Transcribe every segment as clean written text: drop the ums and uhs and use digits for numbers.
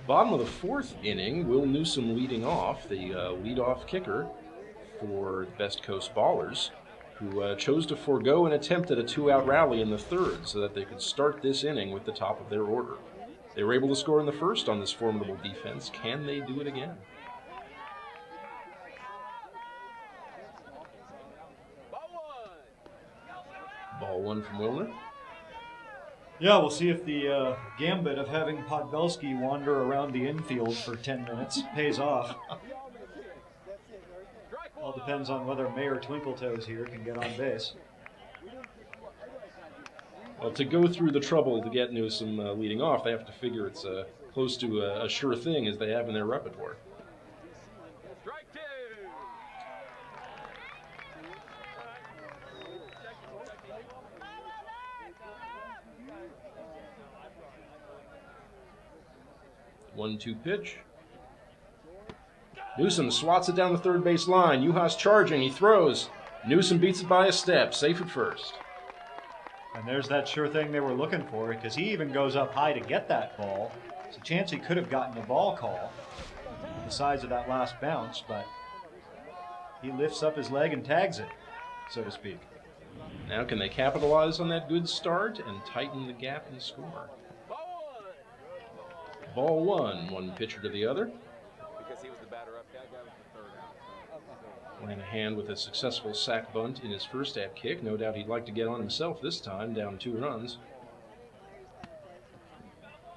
Bottom of the fourth inning, Will Newsom leading off, the leadoff kicker for the Best Coast Ballers, who chose to forego an attempt at a two-out rally in the third so that they could start this inning with the top of their order. They were able to score in the first on this formidable defense. Can they do it again? Ball one from Wilner. Yeah, we'll see if the gambit of having Podbelski wander around the infield for 10 minutes pays off. All depends on whether Mayor Twinkletoes here can get on base. Well, to go through the trouble to get Newsom leading off, they have to figure it's close to a sure thing as they have in their repertoire. 1-2 pitch. Newsom swats it down the third base line. Juhas charging. He throws. Newsom beats it by a step. Safe at first. And there's that sure thing they were looking for, because he even goes up high to get that ball. There's a chance he could have gotten a ball call the size of that last bounce, but he lifts up his leg and tags it, so to speak. Now can they capitalize on that good start and tighten the gap and score? Ball one pitcher to the other. Because he was the batter up, that guy was the third out. Lanahan with a successful sac bunt in his first at kick. No doubt he'd like to get on himself this time, down 2 runs.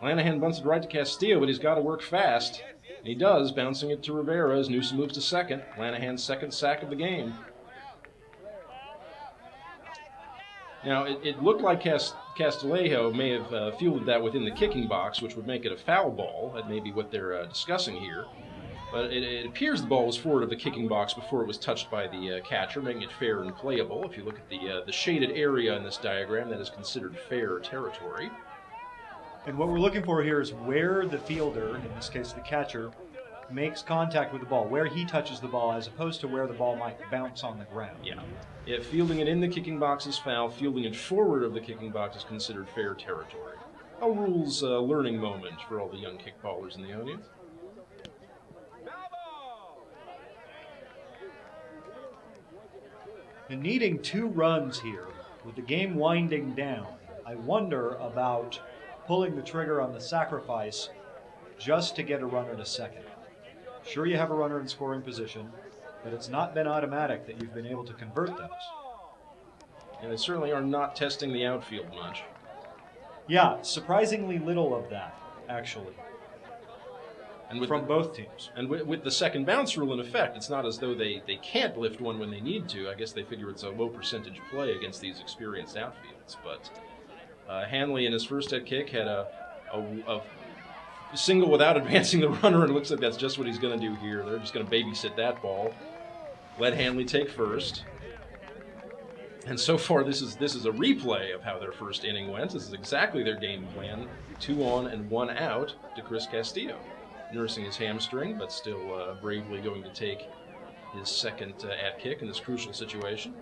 Lanahan bunts it right to Castillo, but he's got to work fast. And he does, bouncing it to Rivera as Newsom moves to second. Lanahan's second sack of the game. Now, it looked like Castillejo may have fielded that within the kicking box, which would make it a foul ball. That may be what they're discussing here. But it appears the ball was forward of the kicking box before it was touched by the catcher, making it fair and playable. If you look at the shaded area in this diagram, that is considered fair territory. And what we're looking for here is where the fielder, in this case the catcher, makes contact with the ball, where he touches the ball, as opposed to where the ball might bounce on the ground. Yeah. If fielding it in the kicking box is foul, fielding it forward of the kicking box is considered fair territory. A rules learning moment for all the young kickballers in the audience. And needing 2 runs here, with the game winding down, I wonder about pulling the trigger on the sacrifice just to get a runner to second. Sure, you have a runner in scoring position, but it's not been automatic that you've been able to convert those. And they certainly are not testing the outfield much. Yeah, surprisingly little of that, actually, And from both teams. And with the second bounce rule in effect, it's not as though they can't lift one when they need to. I guess they figure it's a low percentage play against these experienced outfields. But Hanley in his first at kick had a single without advancing the runner, and it looks like that's just what he's going to do here. They're just going to babysit that ball. Let Hanley take first. And so far, this is a replay of how their first inning went. This is exactly their game plan. 2 on and 1 out to Chris Castillo. Nursing his hamstring, but still bravely going to take his second at kick in this crucial situation.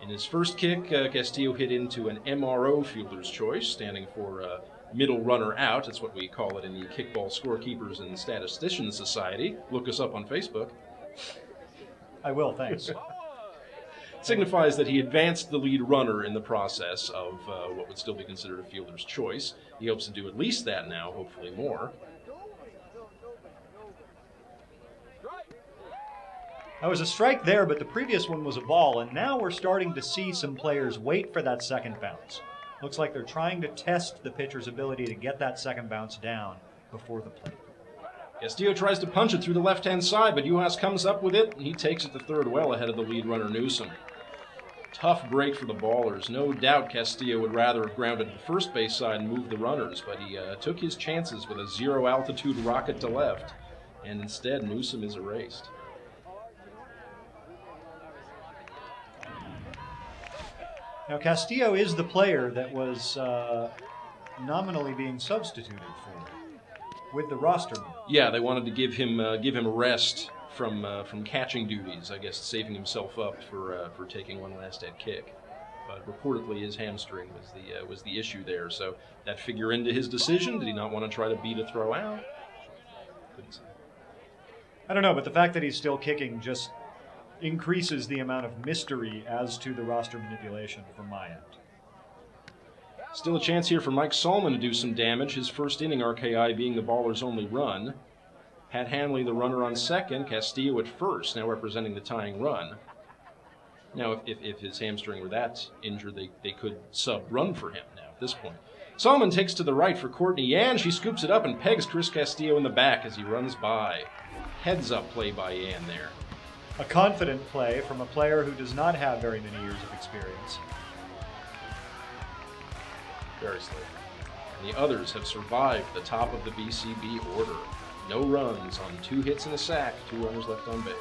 In his first kick, Castillo hit into an MRO fielder's choice, standing for middle runner out. That's what we call it in the Kickball Scorekeepers and Statisticians Society. Look us up on Facebook. I will, thanks. Signifies that he advanced the lead runner in the process of what would still be considered a fielder's choice. He hopes to do at least that now, hopefully more. That was a strike there, but the previous one was a ball, and now we're starting to see some players wait for that second bounce. Looks like they're trying to test the pitcher's ability to get that second bounce down before the plate. Castillo tries to punch it through the left-hand side, but Juhas comes up with it, and he takes it to third well ahead of the lead runner, Newsom. Tough break for the Ballers. No doubt Castillo would rather have grounded to the first base side and moved the runners, but he took his chances with a zero-altitude rocket to left, and instead Newsom is erased. Now, Castillo is the player that was nominally being substituted for with the roster move. Yeah, they wanted to give him a rest from catching duties, I guess, saving himself up for taking one last at kick. But reportedly his hamstring was the issue there, so that figure into his decision. Did he not want to try to beat a throw out? couldn't say. I don't know, but the fact that he's still kicking just increases the amount of mystery as to the roster manipulation from my end. Still a chance here for Mike Salman to do some damage, his first inning RKI being the baller's only run. Pat Hanley, the runner on second, Castillo at first, now representing the tying run. Now, if his hamstring were that injured, they could sub-run for him now at this point. Salman takes to the right for Courtney Yan. She scoops it up and pegs Chris Castillo in the back as he runs by. Heads-up play by Yan there. A confident play from a player who does not have very many years of experience. Very slow. And the others have survived the top of the BCB order. No runs on 2 hits and a sack, 2 runners left on base.